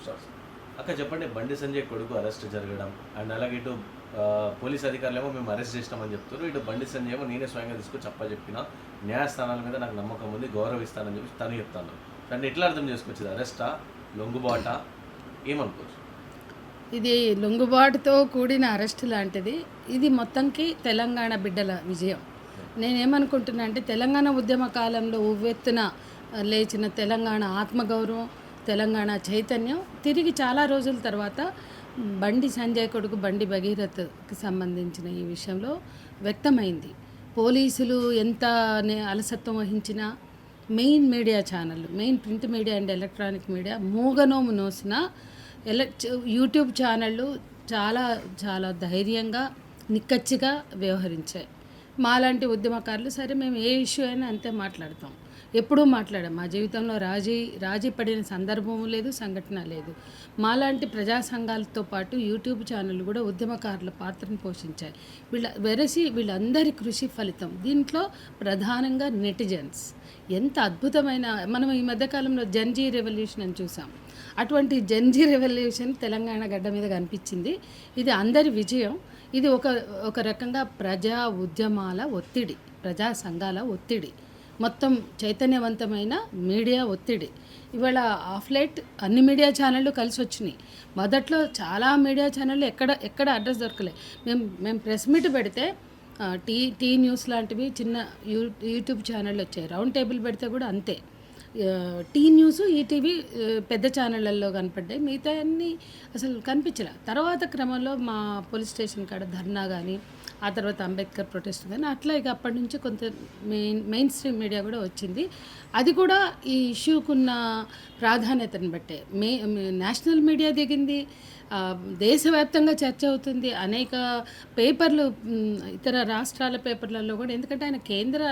Sure. అక్క చెప్పండి, బండి సంజయ్ కొడుకు అరెస్ట్ జరగడం అండ్ అలాగే ఇటు పోలీస్ అధికారులేమో మేము అరెస్ట్ చేసినామని చెప్తారు, ఇటు బండి సంజయ్ ఏమో నేనే స్వయంగా తీసుకొచ్చి చెప్పిన న్యాయస్థానాల మీద నాకు నమ్మకం ఉంది, గౌరవిస్తానని చెప్పి తను చెప్తాను. దాన్ని ఎట్లా అర్థం చేసుకోవచ్చు? అరెస్టా, లొంగుబాట, ఏమనుకోవచ్చు? ఇది లొంగుబాటుతో కూడిన అరెస్ట్ లాంటిది. ఇది మొత్తంకి తెలంగాణ బిడ్డల విజయం. నేనేమనుకుంటున్నా అంటే తెలంగాణ ఉద్యమ కాలంలో ఉవ్వెత్తున లేచిన తెలంగాణ ఆత్మగౌరవం, తెలంగాణ చైతన్యం తిరిగి చాలా రోజుల తర్వాత బండి సంజయ్ కొడుకు బండి భగీరథ్కి సంబంధించిన ఈ విషయంలో వ్యక్తమైంది. పోలీసులు ఎంత అలసత్వం వహించినా, మెయిన్ మీడియా ఛానళ్ళు, main print media and electronic media మూగనోము నోసిన యూట్యూబ్ ఛానళ్ళు చాలా చాలా ధైర్యంగా నిక్కచ్చిగా వ్యవహరించాయి. మాలాంటి ఉద్యమకారులు సరే మేము ఏ ఇష్యూ అయినా అంతే మాట్లాడతాం, ఎప్పుడూ మాట్లాడాం. మా జీవితంలో రాజీ పడిన సందర్భం లేదు, సంఘటన లేదు. మాలాంటి ప్రజా సంఘాలతో పాటు యూట్యూబ్ ఛానళ్ళు కూడా ఉద్యమకారుల పాత్రను పోషించాయి. వీళ్ళందరి కృషి ఫలితం. దీంట్లో ప్రధానంగా నెటిజన్స్ ఎంత అద్భుతమైన, మనం ఈ మధ్యకాలంలో జన్జీ రెవల్యూషన్ అని చూసాం. అటువంటి జన్జీ రెవల్యూషన్ తెలంగాణ గడ్డ మీద కనిపించింది. ఇది అందరి విజయం. ఇది ఒక రకంగా ప్రజా ఉద్యమాల ఒత్తిడి, ప్రజా సంఘాల ఒత్తిడి, మొత్తం చైతన్యవంతమైన మీడియా ఒత్తిడి. ఇవాళ ఆఫ్లైట్ అన్ని మీడియా ఛానళ్ళు కలిసి వచ్చినాయి. మొదట్లో చాలా మీడియా ఛానళ్ళు ఎక్కడ అడ్రస్ దొరకలే. మేము ప్రెస్ మీట్ పెడితే టీ న్యూస్ లాంటివి చిన్న యూట్యూబ్ ఛానళ్ళు వచ్చాయి. రౌండ్ టేబుల్ పెడితే కూడా అంతే. టీ న్యూస్, ఈటీవీ పెద్ద ఛానళ్ళల్లో కనపడ్డాయి, మిగతా అన్నీ అసలు కనిపించలే. తర్వాత క్రమంలో మా పోలీస్ స్టేషన్ కాడ ధర్నా కానీ, ఆ తర్వాత అంబేద్కర్ ప్రొటెస్ట్ కానీ, అట్లా ఇక అప్పటి నుంచి కొంత మెయిన్ స్ట్రీమ్ మీడియా కూడా వచ్చింది. అది కూడా ఈ ఇష్యూకున్న ప్రాధాన్యతను బట్టే నేషనల్ మీడియా దిగింది, దేశవ్యాప్తంగా చర్చ అవుతుంది. అనేక పేపర్లు, ఇతర రాష్ట్రాల పేపర్లలో కూడా, ఎందుకంటే ఆయన కేంద్ర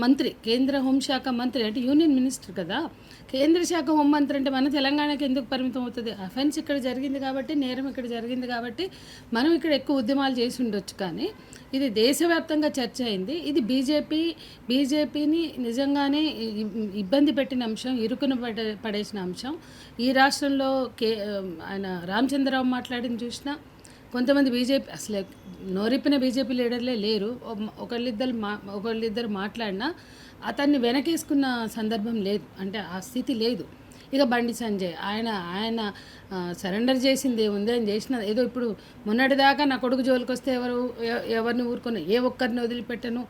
మంత్రి, కేంద్ర హోంశాఖ మంత్రి, అంటే యూనియన్ మినిస్టర్ కదా. కేంద్ర శాఖ హోంమంత్రి అంటే మన తెలంగాణకి ఎందుకు పరిమితం అవుతుంది? అఫెన్స్ ఇక్కడ జరిగింది కాబట్టి, నేరం ఇక్కడ జరిగింది కాబట్టి మనం ఇక్కడ ఎక్కువ ఉద్యమాలు చేసి ఉండొచ్చు, కానీ ఇది దేశవ్యాప్తంగా చర్చ అయింది. ఇది బీజేపీని నిజంగానే ఇబ్బంది పెట్టిన అంశం, ఇరుకున పడేసిన అంశం. ఈ రాష్ట్రంలో ఆయన రామచంద్రరావు మాట్లాడింది చూసినా, కొంతమంది బీజేపీ అసలు నోరిప్పిన బీజేపీ లీడర్లే లేరు. ఒకళ్ళిద్దరు మాట్లాడినా అతన్ని వెనకేసుకున్న సందర్భం లేదు, అంటే ఆ స్థితి లేదు. ఇక బండి సంజయ్ ఆయన సరెండర్ చేసింది ఏముంది? ఆయన చేసిన ఏదో, ఇప్పుడు మొన్నటిదాకా నా కొడుకు జోలికి వస్తే ఎవరిని ఊరుకొని ఏ ఒక్కరిని వదిలిపెట్టను,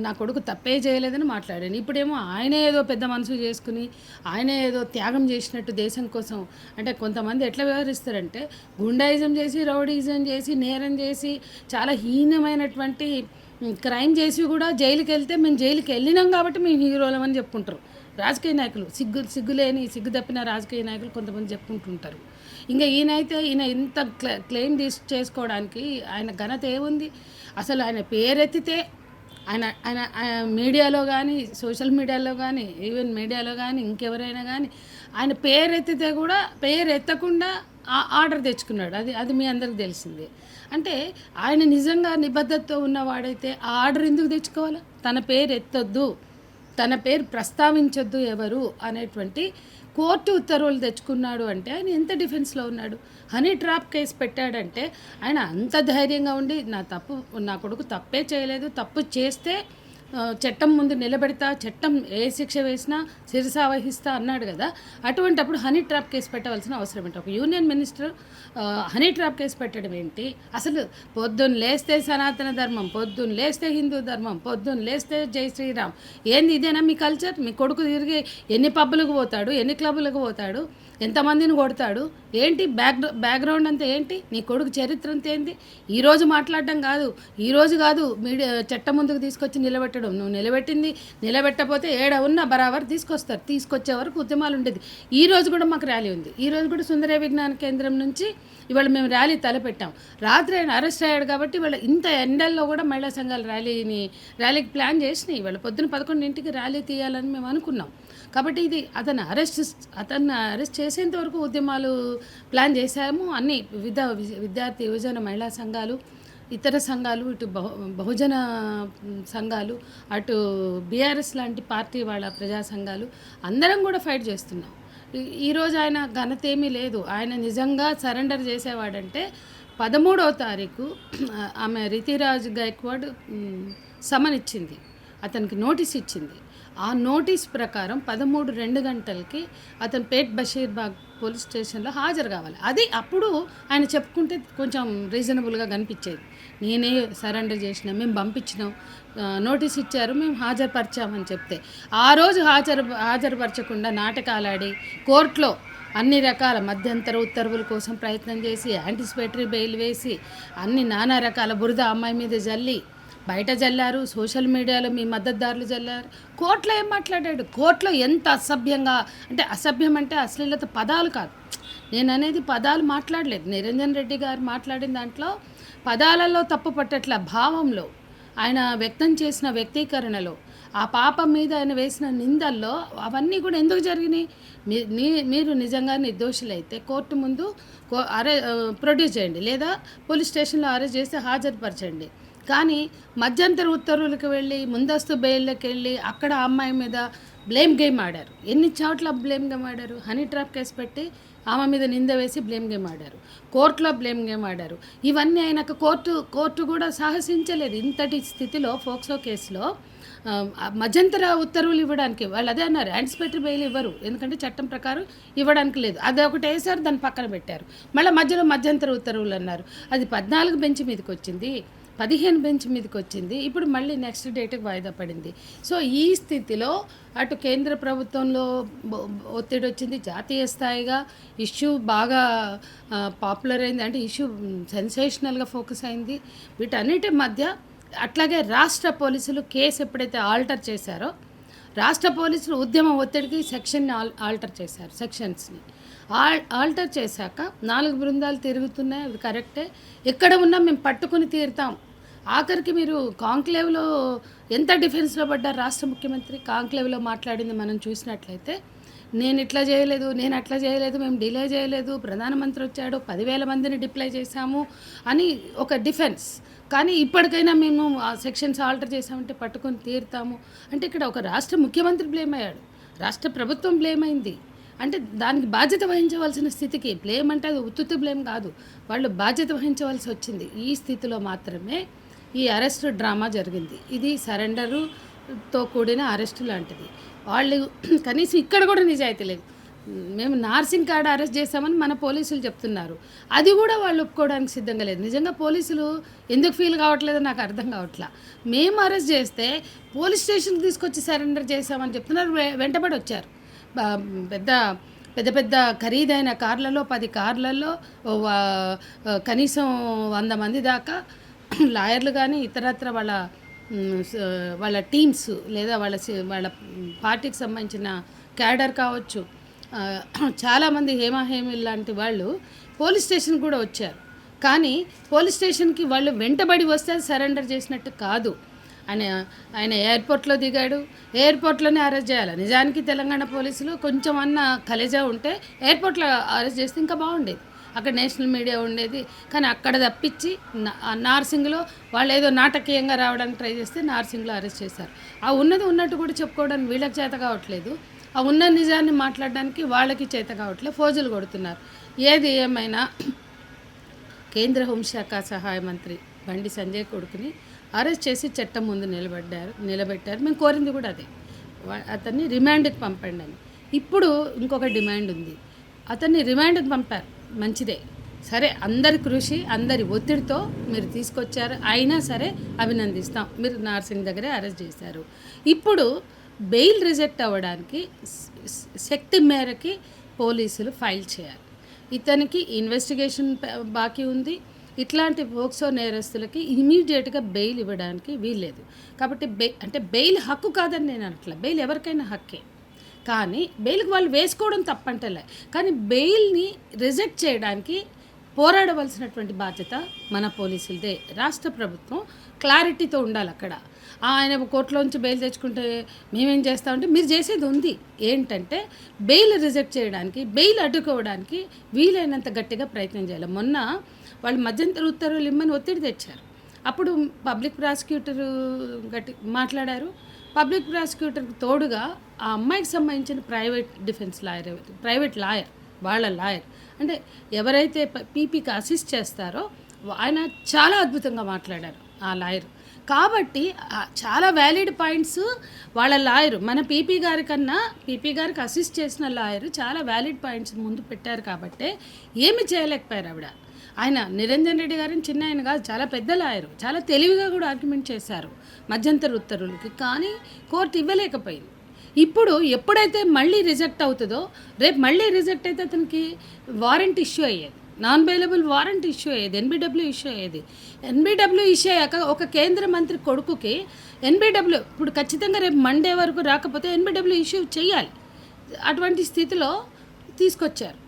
నా కొడుకు తప్పే చేయలేదని మాట్లాడాను. ఇప్పుడేమో ఆయనే ఏదో పెద్ద మనసు చేసుకుని ఆయనే ఏదో త్యాగం చేసినట్టు దేశం కోసం. అంటే కొంతమంది ఎట్లా వ్యవహరిస్తారంటే, గుండాయిజం చేసి, రౌడీజం చేసి, నేరం చేసి, చాలా హీనమైనటువంటి క్రైమ్ చేసి కూడా జైలుకి వెళ్తే మేము జైలుకి వెళ్ళినాం కాబట్టి మేము హీరోలం అని చెప్పుకుంటారు రాజకీయ నాయకులు. సిగ్గులేని సిగ్గు తప్పిన రాజకీయ నాయకులు కొంతమంది చెప్పుకుంటుంటారు. ఇంకా ఈయన ఇంత క్లెయిమ్ చేసుకోవడానికి ఆయన ఘనత ఏముంది? అసలు ఆయన పేరెత్తితే ఆయన మీడియాలో కానీ, సోషల్ మీడియాలో కానీ, ఈవెన్ మీడియాలో కానీ, ఇంకెవరైనా కానీ ఆయన పేరెత్తితే కూడా పేరెత్తకుండా ఆర్డర్ తెచ్చుకున్నాడు. అది మీ అందరికి తెలిసిందే. అంటే ఆయన నిజంగా నిబద్ధతతో ఉన్నవాడైతే ఆ ఆర్డర్ ఎందుకు తెచ్చుకోవాలి? తన పేరు ఎత్తొద్దు, తన పేరు ప్రస్తావించొద్దు ఎవరు అనేటువంటి కోర్టు ఉత్తర్వులు తెచ్చుకున్నాడు అంటే ఆయన ఎంత డిఫెన్స్లో ఉన్నాడు? హనీ ట్రాప్ కేసు పెట్టాడంటే ఆయన అంత ధైర్యంగా ఉండి నా కొడుకు తప్పే చేయలేదు, తప్పు చేస్తే చట్టం ముందు నిలబెడతా, చట్టం ఏ శిక్ష వేసినా శిరసా వహిస్తా అన్నాడు కదా. అటువంటప్పుడు హనీ ట్రాప్ కేసు పెట్టవలసిన అవసరం ఏంటి? ఒక union minister honey trap case పెట్టడం ఏంటి? అసలు పొద్దున్న లేస్తే సనాతన ధర్మం, పొద్దున్న లేస్తే హిందూ ధర్మం, పొద్దున్న లేస్తే జై శ్రీరామ్, ఏంది ఇదేనా మీ కల్చర్? మీ కొడుకు తిరిగి ఎన్ని పబ్బులకు పోతాడు, ఎన్ని క్లబ్బులకు పోతాడు, ఎంతమందిని కొడతాడు, ఏంటి బ్యాక్గ్రౌండ్ అంతా ఏంటి? నీ కొడుకు చరిత్ర అంతా ఏంటి? ఈరోజు మాట్లాడడం కాదు మీడియా చట్టం ముందుకు తీసుకొచ్చి నిలబెట్టడం. నువ్వు నిలబెట్టకపోతే ఏడ ఉన్నా బరాబర్ తీసుకొచ్చే వరకు ఉద్యమాలు ఉండేది. ఈ రోజు కూడా మాకు ర్యాలీ ఉంది. ఈ రోజు కూడా సుందరయ్య విజ్ఞాన కేంద్రం నుంచి ఇవాళ మేము ర్యాలీ తలపెట్టాం. రాత్రి ఆయన అరెస్ట్ అయ్యాడు కాబట్టి ఇవాళ ఇంత ఎండల్లో కూడా మహిళా సంఘాలు ర్యాలీకి ప్లాన్ చేసినాయి. ఇవాళ పొద్దున 11 ర్యాలీ తీయాలని మేము అనుకున్నాం. కాబట్టి ఇది అతన్ని అరెస్ట్ చేసేంత వరకు ఉద్యమాలు ప్లాన్ చేశాము. అన్ని విద్యార్థి యువజన మహిళా సంఘాలు, ఇతర సంఘాలు, ఇటు బహుజన సంఘాలు, అటు బీఆర్ఎస్ లాంటి పార్టీ వాళ్ళ ప్రజా సంఘాలు అందరం కూడా ఫైట్ చేస్తున్నాం. ఈరోజు ఆయన ఘనత ఏమీ లేదు. ఆయన నిజంగా సరెండర్ చేసేవాడంటే 13వ తారీఖు ఆమె రితిరాజ్ గైక్వాడ్ సమన్ ఇచ్చింది, అతనికి నోటీస్ ఇచ్చింది. ఆ నోటీస్ ప్రకారం 13:02 గంటలకి అతను పేట్ బషీర్బాగ్ పోలీస్ స్టేషన్లో హాజరు కావాలి. అది అప్పుడు ఆయన చెప్పుకుంటే కొంచెం రీజనబుల్గా కనిపించేది. నేనే సరెండర్ చేసిన, మేము పంపించినాం, నోటీస్ ఇచ్చారు, మేము హాజరుపరిచామని చెప్తే ఆ రోజు హాజరుపరచకుండా నాటకాలాడి కోర్టులో అన్ని రకాల మధ్యంతర ఉత్తర్వుల కోసం ప్రయత్నం చేసి యాంటిసిపేటరీ బెయిల్ వేసి అన్ని నానా రకాల బురద అమ్మాయి మీద జల్లి బయట జల్లారు, సోషల్ మీడియాలో మీ మద్దతుదారులు జల్లారు. కోర్టులో ఏం మాట్లాడాడు, కోర్టులో ఎంత అసభ్యంగా, అంటే అసభ్యం అంటే అశ్లీలత పదాలు కాదు, నేను అనేది పదాలు మాట్లాడలేదు. నిరంజన్ రెడ్డి గారు మాట్లాడిన దాంట్లో పదాలలో తప్పు పట్టట్ల, భావంలో ఆయన వ్యక్తం చేసిన వ్యక్తీకరణలో, ఆ పాప మీద ఆయన వేసిన నిందల్లో అవన్నీ కూడా ఎందుకు జరిగినాయి? మీరు నిజంగా నిర్దోషులైతే కోర్టు ముందు ప్రొడ్యూస్ చేయండి, లేదా పోలీస్ స్టేషన్లో అరెస్ట్ చేసి హాజరుపరచండి. కానీ మధ్యంతర ఉత్తర్వులకు వెళ్ళి ముందస్తు బెయిల్కి వెళ్ళి అక్కడ అమ్మాయి మీద బ్లేమ్ గేమ్ ఆడారు. ఎన్ని చోట్ల బ్లేమ్ గేమ్ ఆడారు? హనీ ట్రాప్ కేసు పెట్టి ఆమె మీద నింద వేసి బ్లేమ్ గేమ్ ఆడారు, కోర్టులో బ్లేమ్ గేమ్ ఆడారు. ఇవన్నీ అయినాక కోర్టు కూడా సాహసించలేదు. ఇంతటి స్థితిలో ఫోక్సో కేసులో మధ్యంతర ఉత్తర్వులు ఇవ్వడానికి వాళ్ళు అదే అన్నారు, యాంటిసిపేటరీ బెయిల్ ఇవ్వరు, ఎందుకంటే చట్టం ప్రకారం ఇవ్వడానికి లేదు. అది ఒకటి వేసారు, దాన్ని పక్కన పెట్టారు. మళ్ళీ మధ్యలో మధ్యంతర ఉత్తర్వులు అన్నారు. అది 14 బెంచ్ మీదకి వచ్చింది, 15 బెంచ్ మీదకి వచ్చింది, ఇప్పుడు మళ్ళీ నెక్స్ట్ డేట్కి వాయిదా పడింది. సో ఈ స్థితిలో అటు కేంద్ర ప్రభుత్వంలో ఒత్తిడి వచ్చింది, జాతీయ స్థాయిగా ఇష్యూ బాగా పాపులర్ అయింది, అంటే ఇష్యూ సెన్సేషనల్గా ఫోకస్ అయింది. వీటన్నిటి మధ్య అట్లాగే రాష్ట్ర పోలీసులు కేసు ఎప్పుడైతే ఆల్టర్ చేశారో, రాష్ట్ర పోలీసులు ఉద్యమ ఒత్తిడికి సెక్షన్ని ఆల్టర్ చేశారు, సెక్షన్స్ని ఆల్టర్ చేశాక 4 బృందాలు తిరుగుతున్నాయి, అది కరెక్టే, ఎక్కడ ఉన్నా మేము పట్టుకుని తీరుతాం. ఆఖరికి మీరు కాంక్లేవ్లో ఎంత డిఫెన్స్లో పడ్డారు రాష్ట్ర ముఖ్యమంత్రి? కాంక్లేవ్లో మాట్లాడింది మనం చూసినట్లయితే, నేను ఇట్లా చేయలేదు, నేను అట్లా చేయలేదు, మేము డిలే చేయలేదు, ప్రధానమంత్రి వచ్చాడు, 10,000 మందిని డిప్లై చేశాము అని ఒక డిఫెన్స్. కానీ ఇప్పటికైనా మేము ఆ సెక్షన్స్ ఆల్టర్ చేసామంటే పట్టుకొని తీరుతాము అంటే, ఇక్కడ ఒక రాష్ట్ర ముఖ్యమంత్రి బ్లేమ్ అయ్యాడు, రాష్ట్ర ప్రభుత్వం బ్లేమ్ అయింది. అంటే దానికి బాధ్యత వహించవలసిన స్థితికి, బ్లేమ్ అంటే అది ఉత్తుత్తి బ్లేమ్ కాదు, వాళ్ళు బాధ్యత వహించవలసి వచ్చింది. ఈ స్థితిలో మాత్రమే ఈ అరెస్ట్ డ్రామా జరిగింది. ఇది సరెండరుతో కూడిన అరెస్టు లాంటిది. వాళ్ళు కనీసం ఇక్కడ కూడా నిజాయితీ లేదు. మేము నార్సింగ్ కాడ అరెస్ట్ చేశామని మన పోలీసులు చెప్తున్నారు, అది కూడా వాళ్ళు ఒప్పుకోవడానికి సిద్ధంగా లేదు. నిజంగా పోలీసులు ఎందుకు ఫీల్ కావట్లేదో నాకు అర్థం కావట్లా. మేము అరెస్ట్ చేస్తే పోలీస్ స్టేషన్కి తీసుకొచ్చి సరెండర్ చేశామని చెప్తున్నారు, వెంటబడి వచ్చారు. పెద్ద పెద్ద ఖరీదైన కార్లలో 10 కార్లలో కనీసం 100 మంది దాకా లాయర్లు కానీ ఇతరత్ర వాళ్ళ టీమ్స్ లేదా వాళ్ళ పార్టీకి సంబంధించిన క్యాడర్ కావచ్చు, చాలామంది హేమాహేమిల్ లాంటి వాళ్ళు పోలీస్ స్టేషన్ కూడా వచ్చారు. కానీ పోలీస్ స్టేషన్కి వాళ్ళు వెంటబడి వస్తే సరెండర్ చేసినట్టు కాదు. ఆయన ఎయిర్పోర్ట్లో దిగాడు, ఎయిర్పోర్ట్లోనే అరెస్ట్ చేయాలి. నిజానికి తెలంగాణ పోలీసులు కొంచెం అన్న కలేజా ఉంటే ఎయిర్పోర్ట్లో అరెస్ట్ చేస్తే ఇంకా బాగుండేది, అక్కడ నేషనల్ మీడియా ఉండేది. కానీ అక్కడ తప్పించి నార్సింగ్లో వాళ్ళు ఏదో నాటకీయంగా రావడానికి ట్రై చేస్తే నార్సింగ్లో అరెస్ట్ చేశారు. ఆ ఉన్నది ఉన్నట్టు కూడా చెప్పుకోవడానికి వీళ్ళకి చేత కావట్లేదు, ఆ ఉన్న నిజాన్ని మాట్లాడడానికి వాళ్ళకి చేత కావట్లేదు, ఫోజులు కొడుతున్నారు. ఏది ఏమైనా కేంద్ర హోంశాఖ సహాయ మంత్రి బండి సంజయ్ కొడుకుని అరెస్ట్ చేసి చట్టం ముందు నిలబెట్టారు. మేము కోరింది కూడా అదే, అతన్ని రిమాండ్కి పంపండి అని. ఇప్పుడు ఇంకొక డిమాండ్ ఉంది, అతన్ని రిమాండ్కి పంపారు, మంచిదే, సరే, అందరి కృషి అందరి ఒత్తిడితో మీరు తీసుకొచ్చారు, అయినా సరే అభినందిస్తాం, మీరు నార్సింగ్ దగ్గరే అరెస్ట్ చేశారు. ఇప్పుడు బెయిల్ రిజెక్ట్ అవ్వడానికి శక్తి మేరకి పోలీసులు ఫైల్ చేయాలి. ఇతనికి ఇన్వెస్టిగేషన్ బాకీ ఉంది, ఇట్లాంటి పోక్సో నేరస్తులకి ఇమీడియట్గా బెయిల్ ఇవ్వడానికి వీల్లేదు. కాబట్టి అంటే బెయిల్ హక్కు కాదని నేను అనట్లా, బెయిల్ ఎవరికైనా హక్కే, కానీ బెయిల్కి వాళ్ళు వేసుకోవడం తప్పంటలే, కానీ బెయిల్ని రిజెక్ట్ చేయడానికి పోరాడవలసినటువంటి బాధ్యత మన పోలీసులదే. రాష్ట్ర ప్రభుత్వం క్లారిటీతో ఉండాలి. అక్కడ ఆయన కోర్టులోంచి బెయిల్ తెచ్చుకుంటే మేమేం చేస్తామంటే, మీరు చేసేది ఉంది ఏంటంటే బెయిల్ రిజెక్ట్ చేయడానికి, బెయిల్ అడ్డుకోవడానికి వీలైనంత గట్టిగా ప్రయత్నం చేయాలి. మొన్న వాళ్ళు మధ్యంతర ఉత్తర్వులు ఇమ్మని ఒత్తిడి తెచ్చారు, అప్పుడు పబ్లిక్ ప్రాసిక్యూటర్ మాట్లాడారు. పబ్లిక్ ప్రాసిక్యూటర్కి తోడుగా ఆ అమ్మాయికి సంబంధించిన ప్రైవేట్ లాయర్ వాళ్ళ లాయర్ అంటే ఎవరైతే పీపీకి అసిస్ట్ చేస్తారో ఆయన చాలా అద్భుతంగా మాట్లాడారు ఆ లాయర్. కాబట్టి చాలా వ్యాలిడ్ పాయింట్స్ వాళ్ళ లాయరు మన పీపీ గారి కన్నా పీపీ గారికి అసిస్ట్ చేసిన లాయరు చాలా వ్యాలిడ్ పాయింట్స్ ముందు పెట్టారు కాబట్టి ఏమి చేయలేకపోయారు ఆవిడ. ఆయన నిరంజన్ రెడ్డి గారిని చిన్న ఆయన కాదు, చాలా పెద్ద లాయరు, చాలా తెలివిగా కూడా ఆర్గ్యుమెంట్ చేశారు మధ్యంతర ఉత్తర్వులకి, కానీ కోర్టు ఇవ్వలేకపోయింది. ఇప్పుడు ఎప్పుడైతే మళ్ళీ రిజెక్ట్ అవుతుందో రేపు మళ్ళీ రిజెక్ట్ అయితే అతనికి వారెంట్ ఇష్యూ అయ్యేది, నాన్ బెయిలబుల్ వారెంట్ ఇష్యూ అయ్యేది, ఎన్బిడబ్ల్యూ ఇష్యూ అయ్యేది. ఎన్బిడబ్ల్యూ ఇష్యూ అయ్యాక ఒక కేంద్ర మంత్రి కొడుకుకి ఎన్బిడబ్ల్యూ ఇప్పుడు ఖచ్చితంగా రేపు మండే వరకు రాకపోతే ఎన్బిడబ్ల్యూ ఇష్యూ చేయాలి. అటువంటి స్థితిలో తీసుకొచ్చారు.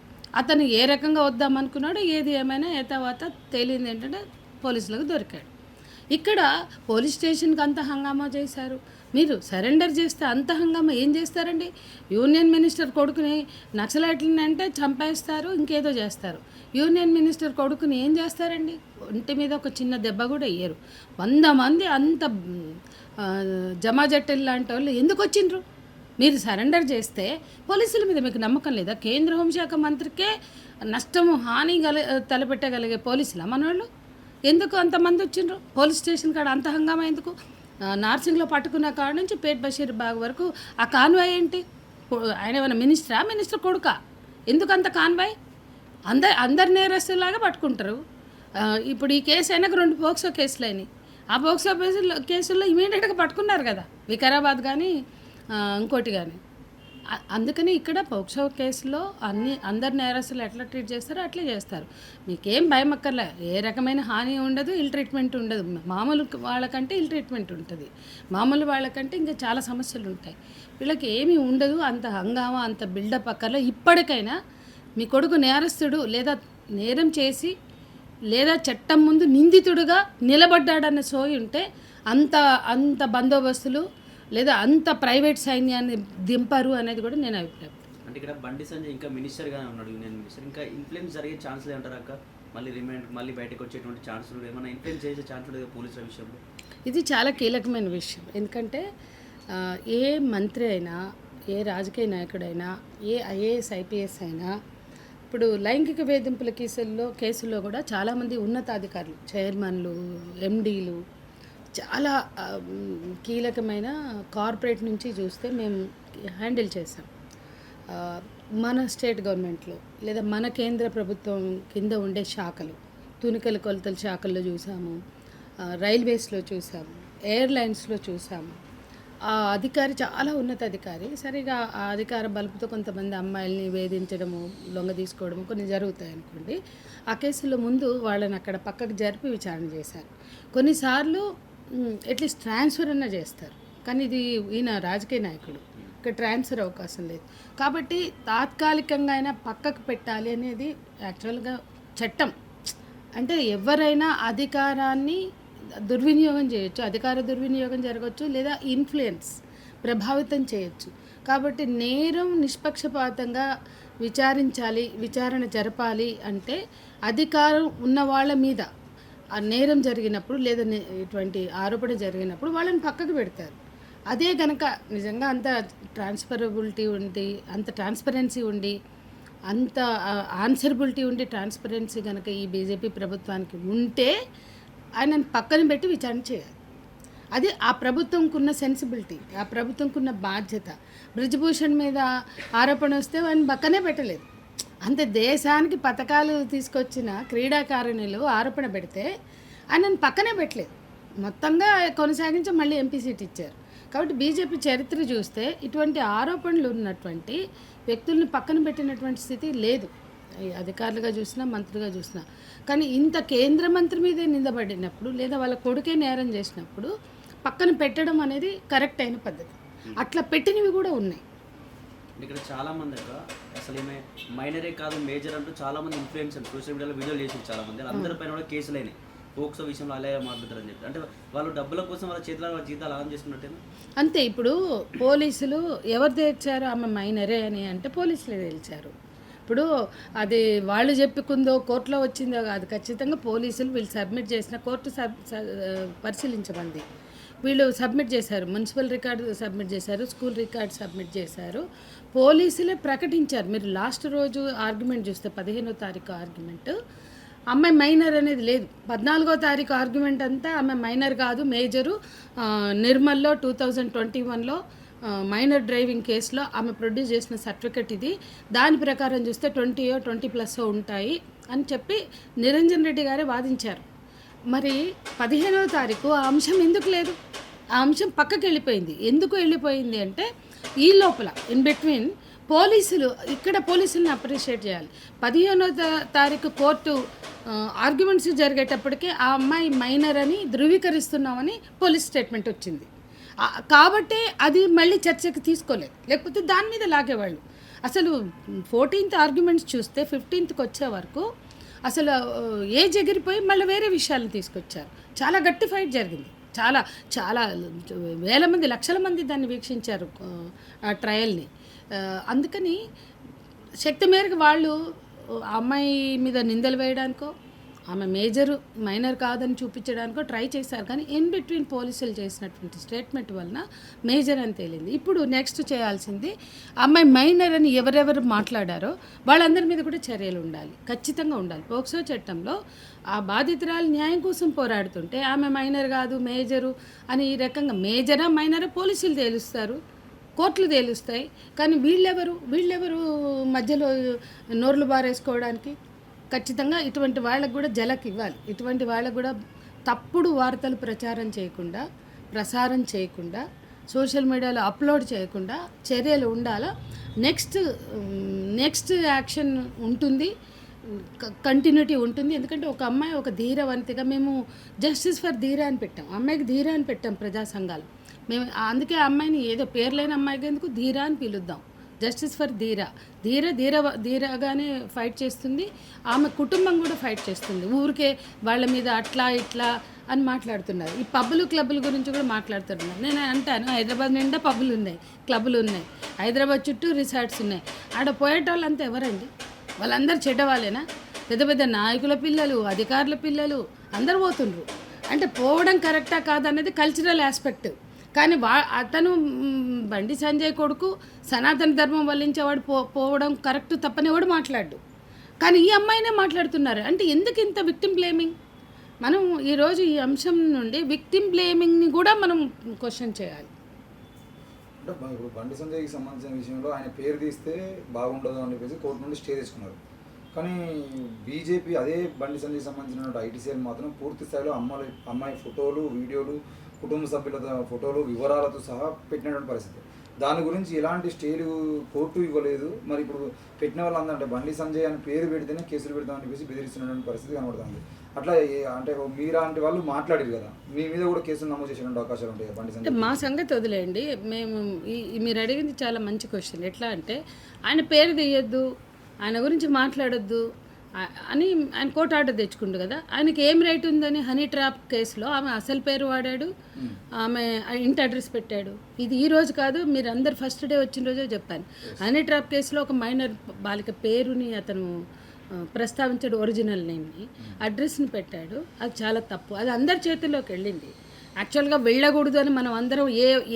అతను ఏ రకంగా వద్దామనుకున్నాడో ఏది ఏమైనా తర్వాత తేలింది ఏంటంటే పోలీసులకు దొరికాడు. ఇక్కడ పోలీస్ స్టేషన్కి అంత హంగామా చేశారు. మీరు సరెండర్ చేస్తే అంత హంగామా ఏం చేస్తారండి? యూనియన్ మినిస్టర్ కొడుకుని నక్సలైట్లని అంటే చంపేస్తారు, ఇంకేదో చేస్తారు. యూనియన్ మినిస్టర్ కొడుకుని ఏం చేస్తారండి? ఒంటి మీద ఒక చిన్న దెబ్బ కూడా వేయరు. 100 మంది అంత జమాజట్టెల్ లాంటి వాళ్ళు ఎందుకు వచ్చిండ్రు? మీరు సరెండర్ చేస్తే పోలీసుల మీద మీకు నమ్మకం లేదా? కేంద్ర హోంశాఖ మంత్రికే నష్టము హాని తలపెట్టగలిగే పోలీసులా మనోళ్ళు? ఎందుకు అంతమంది వచ్చిండ్రు పోలీస్ స్టేషన్ కాడ? అంత హంగామా ఎందుకు? నార్సింగ్లో పట్టుకున్న కాడ నుంచి పేట్ బషీర్ బాగ్ వరకు ఆ కాన్వాయ్ ఏంటి? ఆయన ఏమైనా మినిస్టర్ కొడుకా? ఎందుకు అంత కాన్వాయ్? అందరు నేరస్తులాగా పట్టుకుంటారు. ఇప్పుడు ఈ కేసు అయినాక 2 పోక్సో కేసులు అయినాయి. ఆ పోక్సో కేసుల్లో ఇమీడియట్గా పట్టుకున్నారు కదా, వికారాబాద్ కానీ ఇంకోటి కానీ. అందుకని ఇక్కడ పోక్సో కేసులో అందరు నేరస్తులు ఎట్లా ట్రీట్ చేస్తారో అట్లే చేస్తారు. మీకేం భయం అక్కర్లే, ఏ రకమైన హాని ఉండదు, ఇల్ ట్రీట్మెంట్ ఉండదు. మామూలు వాళ్ళకంటే ఇల్ ట్రీట్మెంట్ ఉంటుంది, మామూలు వాళ్ళకంటే ఇంకా చాలా సమస్యలు ఉంటాయి. వీళ్ళకి ఏమీ ఉండదు, అంత హంగామా అంత బిల్డప్ అక్కర్లే. ఇప్పటికైనా మీ కొడుకు నేరస్తుడు లేదా నేరం చేసి లేదా చట్టం ముందు నిందితుడుగా నిలబడ్డాడన్న సోయి ఉంటే అంత బందోబస్తులు లేదా అంత ప్రైవేట్ సైన్యాన్ని దింపరు అనేది కూడా నేను అభిప్రాయం. అంటే ఇక్కడ బండి సంజయ్ ఇంకా మినిస్టర్గానే ఉన్నాడు, యూనియన్ మినిస్టర్. ఇంకా ఇన్ఫ్లుయెన్స్ జరిగే ఛాన్సులు ఏమంటారు అక్క? మళ్ళీ బయటకు వచ్చేటువంటి ఛాన్సులు ఏమైనా ఇన్ఫ్లుయెన్స్ చేసే ఛాన్సులు లేదా పోలీసుల విషయంలో? ఇది చాలా కీలకమైన విషయం. ఎందుకంటే ఏ మంత్రి అయినా, ఏ రాజకీయ నాయకుడైనా, ఏ ఐఏఎస్ ఐపీఎస్ అయినా ఇప్పుడు లైంగిక వేధింపుల కేసుల్లో కూడా చాలామంది ఉన్నతాధికారులు, చైర్మన్లు, ఎండీలు, చాలా కీలకమైన కార్పొరేట్ నుంచి చూస్తే మేము హ్యాండిల్ చేసాం. మన స్టేట్ గవర్నమెంట్లో లేదా మన కేంద్ర ప్రభుత్వం కింద ఉండే శాఖలు, తునికల కొలతల శాఖల్లో చూసాము, రైల్వేస్లో చూసాము, ఎయిర్లైన్స్లో చూసాము. ఆ అధికారి చాలా ఉన్నత అధికారి. సరిగా ఆ అధికార బలుపుతో కొంతమంది అమ్మాయిల్ని వేధించడము, లొంగ తీసుకోవడము కొన్ని జరుగుతాయి అనుకోండి. ఆ కేసులో ముందు వాళ్ళని అక్కడ పక్కకు జరిపి విచారణ చేశారు. కొన్నిసార్లు అట్లీస్ట్ ట్రాన్స్ఫర్ అన్నా చేస్తారు, కానీ ఇది ఈయన రాజకీయ నాయకుడు, ఇక్కడ ట్రాన్స్ఫర్ అవకాశం లేదు. కాబట్టి తాత్కాలికంగా అయినా పక్కకు పెట్టాలి అనేది యాక్చువల్గా చట్టం. అంటే ఎవరైనా అధికారాన్ని దుర్వినియోగం చేయొచ్చు, అధికార దుర్వినియోగం జరగవచ్చు, లేదా ఇన్ఫ్లుయెన్స్ ప్రభావితం చేయొచ్చు. కాబట్టి నేరం నిష్పక్షపాతంగా విచారణ జరపాలి అంటే అధికారం ఉన్న వాళ్ళ మీద ఆ నేరం జరిగినప్పుడు లేదా ఇటువంటి ఆరోపణ జరిగినప్పుడు వాళ్ళని పక్కకు పెడతారు. అదే కనుక నిజంగా అంత ట్రాన్స్ఫరబిలిటీ ఉండి, అంత ట్రాన్స్పరెన్సీ ఉండి, అంత ఆన్సరబిలిటీ ఉండి ట్రాన్స్పరెన్సీ కనుక ఈ బీజేపీ ప్రభుత్వానికి ఉంటే ఆయనను పక్కన పెట్టి విచారణ చేయాలి. అది ఆ ప్రభుత్వంకు ఉన్న సెన్సిబిలిటీ, ఆ ప్రభుత్వంకు ఉన్న బాధ్యత. బ్రిజ్భూషణ్ మీద ఆరోపణ వస్తే ఆయన పక్కనే పెట్టలేదు. అంత దేశానికి పథకాలు తీసుకొచ్చిన క్రీడాకారిణులు ఆరోపణ పెడితే ఆయనను పక్కనే పెట్టలేదు, మొత్తంగా కొనసాగించి మళ్ళీ ఎంపీ సీట్ ఇచ్చారు. కాబట్టి బీజేపీ చరిత్ర చూస్తే ఇటువంటి ఆరోపణలు ఉన్నటువంటి వ్యక్తుల్ని పక్కన పెట్టినటువంటి స్థితి లేదు, అధికారులుగా చూసినా మంత్రిగా చూసినా. కానీ ఇంత కేంద్ర మంత్రి మీదే నిందబడినప్పుడు లేదా వాళ్ళ కొడుకే నేరం చేసినప్పుడు పక్కన పెట్టడం అనేది కరెక్ట్ అయిన పద్ధతి. అట్లా పెట్టినవి కూడా ఉన్నాయి. ఇక్కడ చాలామంది అసలు ఏమే మైనరే కాదు మేజర్ అంటూ చాలామంది ఇన్ఫ్లుయెన్సర్ సోషల్ మీడియాలో వీడియోలు చేసి చాలామంది అందరిపైన కూడా కేసులు అయినాయి పోక్సో విషయంలో అలాగే మాట్లాడతారని చెప్పి. అంటే వాళ్ళ డబ్బుల కోసం వాళ్ళ చేతుల వాళ్ళ జీతాలు ఆన్ చేసుకున్నట్టేనా? అంతే. ఇప్పుడు పోలీసులు ఎవరు తేల్చారు ఆమె మైనరే అని అంటే పోలీసులే తేల్చారు. ఇప్పుడు అది వాళ్ళు చెప్పుకుందో కోర్టులో వచ్చిందో కాదు, ఖచ్చితంగా పోలీసులు వీళ్ళు సబ్మిట్ చేసిన కోర్టు పరిశీలించమంది. వీళ్ళు సబ్మిట్ చేశారు, మున్సిపల్ రికార్డు సబ్మిట్ చేశారు, స్కూల్ రికార్డు సబ్మిట్ చేశారు. పోలీసులే ప్రకటించారు. మీరు లాస్ట్ రోజు ఆర్గ్యుమెంట్ చూస్తే 15వ తారీఖు ఆర్గ్యుమెంట్, అమ్మాయి మైనర్ అనేది లేదు. 14వ తారీఖు ఆర్గ్యుమెంట్ అంతా ఆమె మైనర్ కాదు, మేజరు. నిర్మల్లో 2021లో మైనర్ డ్రైవింగ్ కేసులో ఆమె ప్రొడ్యూస్ చేసిన సర్టిఫికెట్ ఇది. దాని ప్రకారం చూస్తే 20+ ఉంటాయి అని చెప్పి నిరంజన్ రెడ్డి గారే వాదించారు. మరి 15వ తారీఖు ఆ అంశం ఎందుకు లేదు? ఆ అంశం పక్కకి వెళ్ళిపోయింది. ఎందుకు వెళ్ళిపోయింది అంటే ఈ లోపల ఇన్ బిట్వీన్ పోలీసులను అప్రిషియేట్ చేయాలి. 15వ తారీఖు కోర్టు ఆర్గ్యుమెంట్స్ జరిగేటప్పటికి ఆ అమ్మాయి మైనర్ అని ధృవీకరిస్తున్నామని పోలీస్ స్టేట్మెంట్ వచ్చింది. కాబట్టి అది మళ్ళీ చర్చకి తీసుకోలేదు, లేకపోతే దాని మీద లాగేవాళ్ళు. అసలు 14th ఆర్గ్యుమెంట్స్ చూస్తే 15th వచ్చే వరకు అసలు ఏజ్ ఎగిరిపోయి మళ్ళీ వేరే విషయాలను తీసుకొచ్చారు. చాలా గట్టి ఫైట్ జరిగింది. చాలా చాలా వేల మంది, లక్షల మంది దాన్ని వీక్షించారు ఆ ట్రయల్ని. అందుకని శక్తి మేరకు వాళ్ళు ఆ అమ్మాయి మీద నిందలు వేయడానికో, ఆమె మైనర్ కాదని చూపించడానికో ట్రై చేశారు. కానీ ఇన్ బిట్వీన్ పోలీసులు చేసినటువంటి స్టేట్మెంట్ వలన మేజర్ అని తేలింది. ఇప్పుడు నెక్స్ట్ చేయాల్సింది అమ్మాయి మైనర్ అని ఎవరెవరు మాట్లాడారో వాళ్ళందరి మీద కూడా చర్యలు ఉండాలి, ఖచ్చితంగా ఉండాలి. పోక్సో చట్టంలో ఆ బాధితురాలు న్యాయం కోసం పోరాడుతుంటే ఆమె మైనర్ కాదు మేజరు అని ఈ రకంగా మేజరా మైనరా పోలీసులు తేలుస్తారు, కోర్టులు తేలుస్తాయి. కానీ వీళ్ళెవరు మధ్యలో నోర్లు బారేసుకోవడానికి? ఖచ్చితంగా ఇటువంటి వాళ్ళకు కూడా జలకి ఇవ్వాలి. ఇటువంటి వాళ్ళకు కూడా తప్పుడు వార్తలు ప్రసారం చేయకుండా సోషల్ మీడియాలో అప్లోడ్ చేయకుండా చర్యలు ఉండాలా. నెక్స్ట్ యాక్షన్ ఉంటుంది, కంటిన్యూటీ ఉంటుంది. ఎందుకంటే ఒక అమ్మాయి ఒక ధీరవంతిగా, మేము జస్టిస్ ఫర్ ధీర అని పెట్టాం, అమ్మాయికి ధీర అని పెట్టాం ప్రజా సంఘాలు. మేము అందుకే ఆ అమ్మాయిని ఏదో పేర్లైన అమ్మాయికి ఎందుకు ధీర అని పిలుద్దాం. జస్టిస్ ఫర్ ధీరగానే ఫైట్ చేస్తుంది. ఆమె కుటుంబం కూడా ఫైట్ చేస్తుంది. ఊరికే వాళ్ళ మీద అట్లా ఇట్లా అని మాట్లాడుతున్నారు. ఈ పబ్బులు క్లబ్బుల గురించి కూడా మాట్లాడుతున్నారు. నేను అంటాను, హైదరాబాద్ నిండా పబ్బులు ఉన్నాయి, క్లబ్బులు ఉన్నాయి, హైదరాబాద్ చుట్టూ రిసార్ట్స్ ఉన్నాయి. ఆడ పోయేటోళ్ళంతా ఎవరండి? వాళ్ళందరూ చెడ్డవాళ్ళేనా? పెద్ద పెద్ద నాయకుల పిల్లలు, అధికారుల పిల్లలు అందరు పోతుండ్రు. అంటే పోవడం కరెక్టా కాదనేది కల్చరల్ ఆస్పెక్ట్. కానీ అతను బండి సంజయ్ కొడుకు సనాతన ధర్మం వల్లించేవాడు పోవడం కరెక్ట్ తప్పని ఎవడు మాట్లాడు. కానీ ఈ అమ్మాయినే మాట్లాడుతున్నారు. అంటే ఎందుకు ఇంత విక్టిమ్ బ్లేమింగ్? మనం ఈరోజు ఈ అంశం నుండి విక్టిమ్ బ్లేమింగ్ని కూడా మనం క్వశ్చన్ చేయాలి. అంటే ఇప్పుడు బండి సంజయ్కి సంబంధించిన విషయంలో ఆయన పేరు తీస్తే బాగుండదు అని చెప్పేసి కోర్టు నుండి స్టే తెచ్చుకున్నారు. కానీ బీజేపీ అదే బండి సంజయ్కి సంబంధించిన ఐటీసీఎల్ మాత్రం పూర్తి స్థాయిలో అమ్మాయి ఫోటోలు, వీడియోలు, కుటుంబ సభ్యుల ఫోటోలు, వివరాలతో సహా పెట్టినటువంటి పరిస్థితి. దాని గురించి ఎలాంటి స్టేలు కోర్టు ఇవ్వలేదు. మరి ఇప్పుడు పెట్టిన వాళ్ళందరంటే బండి సంజయ్ అని పేరు పెడితేనే కేసులు పెడతామని చెప్పేసి బెదిరిస్తున్నటువంటి పరిస్థితి కనబడుతుంది. అట్లా అంటే మీలాంటి వాళ్ళు మాట్లాడారు కదా, మీ మీద కూడా కేసులు నమోదు చేసేటువంటి అవకాశాలు ఉంటాయి బండి సంజయ్? మా సంగతి వదిలేయండి. మేము మీరు అడిగింది చాలా మంచి క్వశ్చన్. ఎట్లా అంటే ఆయన పేరు తీయొద్దు, ఆయన గురించి మాట్లాడొద్దు అని ఆయన కోర్టు ఆర్డర్ తెచ్చుకుండు కదా. ఆయనకి ఏం రైట్ ఉందని హనీ ట్రాప్ కేసులో ఆమె అసలు పేరు వాడాడు, ఆమె ఇంటి అడ్రస్ పెట్టాడు. ఇది ఈ రోజు కాదు, మీరు అందరు ఫస్ట్ డే వచ్చిన రోజే చెప్పాను. హనీ ట్రాప్ కేసులో ఒక మైనర్ బాలిక పేరుని అతను ప్రస్తావించాడు, ఒరిజినల్ నేమ్ని, అడ్రస్ని పెట్టాడు. అది చాలా తప్పు. అది అందరి చేతుల్లోకి వెళ్ళింది. యాక్చువల్గా వెళ్ళకూడదు అని మనం అందరం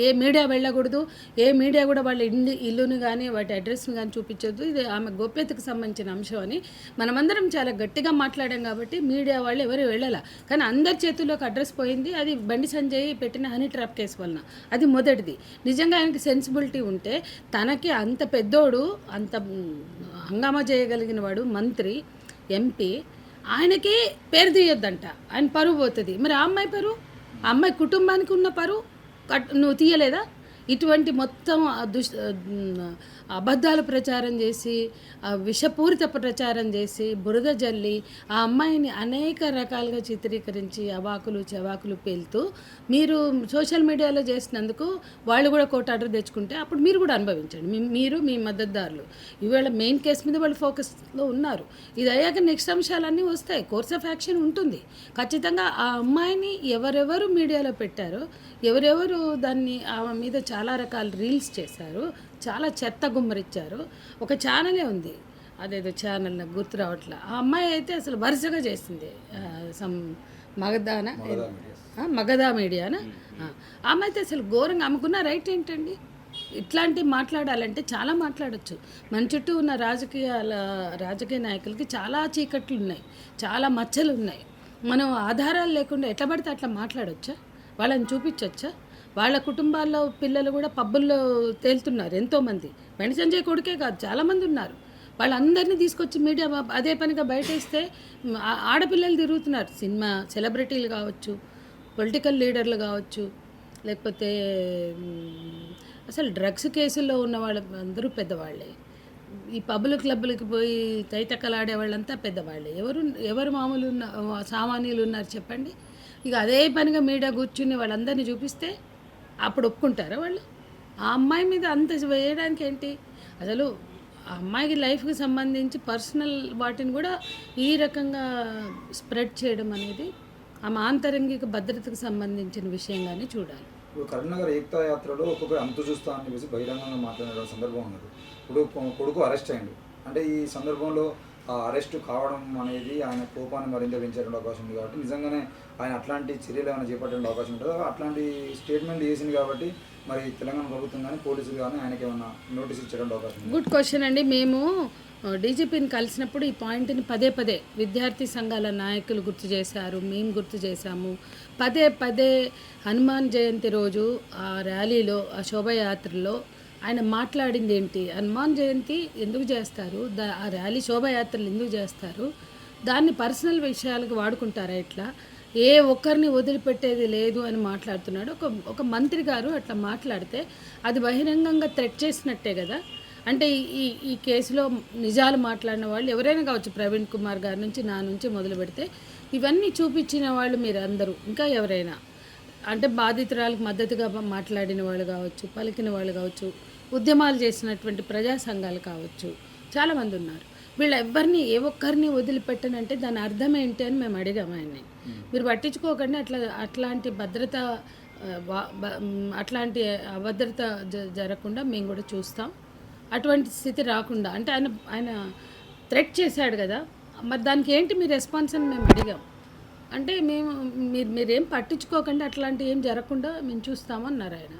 ఏ మీడియా వెళ్ళకూడదు, ఏ మీడియా కూడా వాళ్ళ ఇల్లుని కానీ వాటి అడ్రస్ని కానీ చూపించొద్దు, ఇది ఆమె గోప్యతకు సంబంధించిన అంశం అని మనమందరం చాలా గట్టిగా మాట్లాడాం. కాబట్టి మీడియా వాళ్ళు ఎవరు వెళ్ళాల. కానీ అందరి చేతుల్లోకి అడ్రస్ పోయింది. అది బండి సంజయ్ పెట్టిన హనీ ట్రాప్ కేసు వలన. అది మొదటిది. నిజంగా ఆయనకి సెన్సిబిలిటీ ఉంటే, తనకి అంత పెద్దోడు, అంత హంగామా చేయగలిగిన వాడు, మంత్రి, ఎంపీ, ఆయనకి పేరు తీయొద్దంట, ఆయన పరువు పోతుంది. మరి ఆ అమ్మాయి పరువు, ఆ అమ్మాయి కుటుంబానికి ఉన్న పరువు నువ్వు తీయలేదా? ఇటువంటి మొత్తం అబద్ధాలు ప్రచారం చేసి, విషపూరిత ప్రచారం చేసి, బురద జల్లి ఆ అమ్మాయిని అనేక రకాలుగా చిత్రీకరించి అవాకులు చవాకులు పేలుతూ మీరు సోషల్ మీడియాలో చేసినందుకు వాళ్ళు కూడా కోర్టు ఆర్డర్ తెచ్చుకుంటే అప్పుడు మీరు కూడా అనుభవించండి. మీరు మీ మద్దతుదారులు ఈవేళ మెయిన్ కేసు మీద వాళ్ళు ఫోకస్లో ఉన్నారు. ఇది అయ్యాక నెక్స్ట్ అంశాలన్నీ వస్తాయి, కోర్స్ ఆఫ్ యాక్షన్ ఉంటుంది. ఖచ్చితంగా ఆ అమ్మాయిని ఎవరెవరు మీడియాలో పెట్టారో, ఎవరెవరు దాన్ని ఆమె మీద చాలా రకాల రీల్స్ చేశారు, చాలా చెత్త గుమ్మరిచ్చారు. ఒక ఛానలే ఉంది, అదేదో ఛానల్ నాకు గుర్తు రావట్లే. ఆ అమ్మాయి అయితే అసలు వరుసగా చేసింది. మగదాన మగధా మీడియానా ఆమె అయితే అసలు ఘోరంగా ఆమెకున్న రైట్ ఏంటండి? ఇట్లాంటివి మాట్లాడాలంటే చాలా మాట్లాడొచ్చు. మన చుట్టూ ఉన్న రాజకీయ నాయకులకి చాలా చీకట్లు ఉన్నాయి, చాలా మచ్చలు ఉన్నాయి. మనం ఆధారాలు లేకుండా ఎట్లా పడితే అట్లా మాట్లాడొచ్చా? వాళ్ళని చూపించవచ్చా? వాళ్ళ కుటుంబాల్లో పిల్లలు కూడా పబ్బుల్లో తేలుతున్నారు ఎంతోమంది. బండి సంజయ్ కొడుకే కాదు, చాలామంది ఉన్నారు. వాళ్ళందరినీ తీసుకొచ్చి మీడియా అదే పనిగా బయటేస్తే ఆడపిల్లలు తిరుగుతున్నారు. సినిమా సెలబ్రిటీలు కావచ్చు, పొలిటికల్ లీడర్లు కావచ్చు, లేకపోతే అసలు డ్రగ్స్ కేసుల్లో ఉన్న వాళ్ళు అందరూ పెద్దవాళ్ళే. ఈ పబ్బులు క్లబ్బులకి పోయి తైతక్కలాడే వాళ్ళంతా పెద్దవాళ్ళే. ఎవరు మామూలు సామాన్యులు ఉన్నారు చెప్పండి? ఇక అదే పనిగా మీడియా కూర్చుని వాళ్ళందరినీ చూపిస్తే అప్పుడు ఒప్పుకుంటారా వాళ్ళు? ఆ అమ్మాయి మీద అంత వేయడానికి ఏంటి? అసలు ఆ అమ్మాయికి లైఫ్కి సంబంధించి పర్సనల్ వాటిని కూడా ఈ రకంగా స్ప్రెడ్ చేయడం అనేది ఆమె ఆంతరంగిక భద్రతకు సంబంధించిన విషయంగానే చూడాలి. ఇప్పుడు కరీంనగర్ ఏకతా యాత్రలో ఒక్కొక్కరు అంతు చూస్తా అని చెప్పేసి బహిరంగంగా మాట్లాడిన సందర్భం ఉన్నది. ఇప్పుడు కొడుకు అరెస్ట్ అయ్యిండు అంటే ఈ సందర్భంలో ఆ అరెస్ట్ కావడం అనేది ఆయన కోపాన్ని మరింత పెంచేటువంటి అవకాశం ఉంది. కాబట్టి నిజంగానే ఆయన అట్లాంటి చర్యలు ఏమైనా చేపట్టే అవకాశం ఉంటుందో అట్లాంటి స్టేట్మెంట్ చేసింది కాబట్టి మరి తెలంగాణ ప్రభుత్వం కానీ పోలీసులు కానీ ఆయనకి ఏమైనా నోటీస్ ఇచ్చేటువంటి అవకాశం ఉంది. గుడ్ క్వశ్చన్ అండి. మేము డీజీపీని కలిసినప్పుడు ఈ పాయింట్ని పదే పదే విద్యార్థి సంఘాల నాయకులు గుర్తు చేశారు, మేము గుర్తు చేశాము. పదే పదే హనుమాన్ జయంతి రోజు ఆ ర్యాలీలో ఆ శోభయాత్రలో ఆయన మాట్లాడింది ఏంటి? హనుమాన్ జయంతి ఎందుకు చేస్తారు, ఆ ర్యాలీ శోభయాత్రలు ఎందుకు చేస్తారు, దాన్ని పర్సనల్ విషయాలకు వాడుకుంటారా? ఇట్లా ఏ ఒక్కరిని వదిలిపెట్టేది లేదు అని మాట్లాడుతున్నాడు. ఒక మంత్రి గారు అట్లా మాట్లాడితే అది బహిరంగంగా థ్రెట్ చేసినట్టే కదా. అంటే ఈ కేసులో నిజాలు మాట్లాడిన వాళ్ళు ఎవరైనా కావచ్చు, ప్రవీణ్ కుమార్ గారి నుంచి నా నుంచి మొదలు పెడితే ఇవన్నీ చూపించిన వాళ్ళు మీరు అందరూ, ఇంకా ఎవరైనా అంటే బాధితురాలకు మద్దతుగా మాట్లాడిన వాళ్ళు కావచ్చు, పలికిన వాళ్ళు కావచ్చు, ఉద్యమాలు చేసినటువంటి ప్రజా సంఘాలు కావచ్చు, చాలామంది ఉన్నారు. వీళ్ళు ఎవరిని ఏ ఒక్కరిని వదిలిపెట్టనంటే దాని అర్థం ఏంటి అని మేము అడిగాము ఆయన్ని. మీరు పట్టించుకోకండి, అట్లాంటి భద్రత అట్లాంటి అభద్రత జరగకుండా మేము కూడా చూస్తాం, అటువంటి స్థితి రాకుండా. అంటే ఆయన థ్రెట్ చేశాడు కదా, మరి దానికి ఏంటి మీ రెస్పాన్స్ అని మేము అడిగాం. అంటే మీరేం పట్టించుకోకండి, అట్లాంటివి ఏం జరగకుండా మేము చూస్తామన్నారు ఆయన.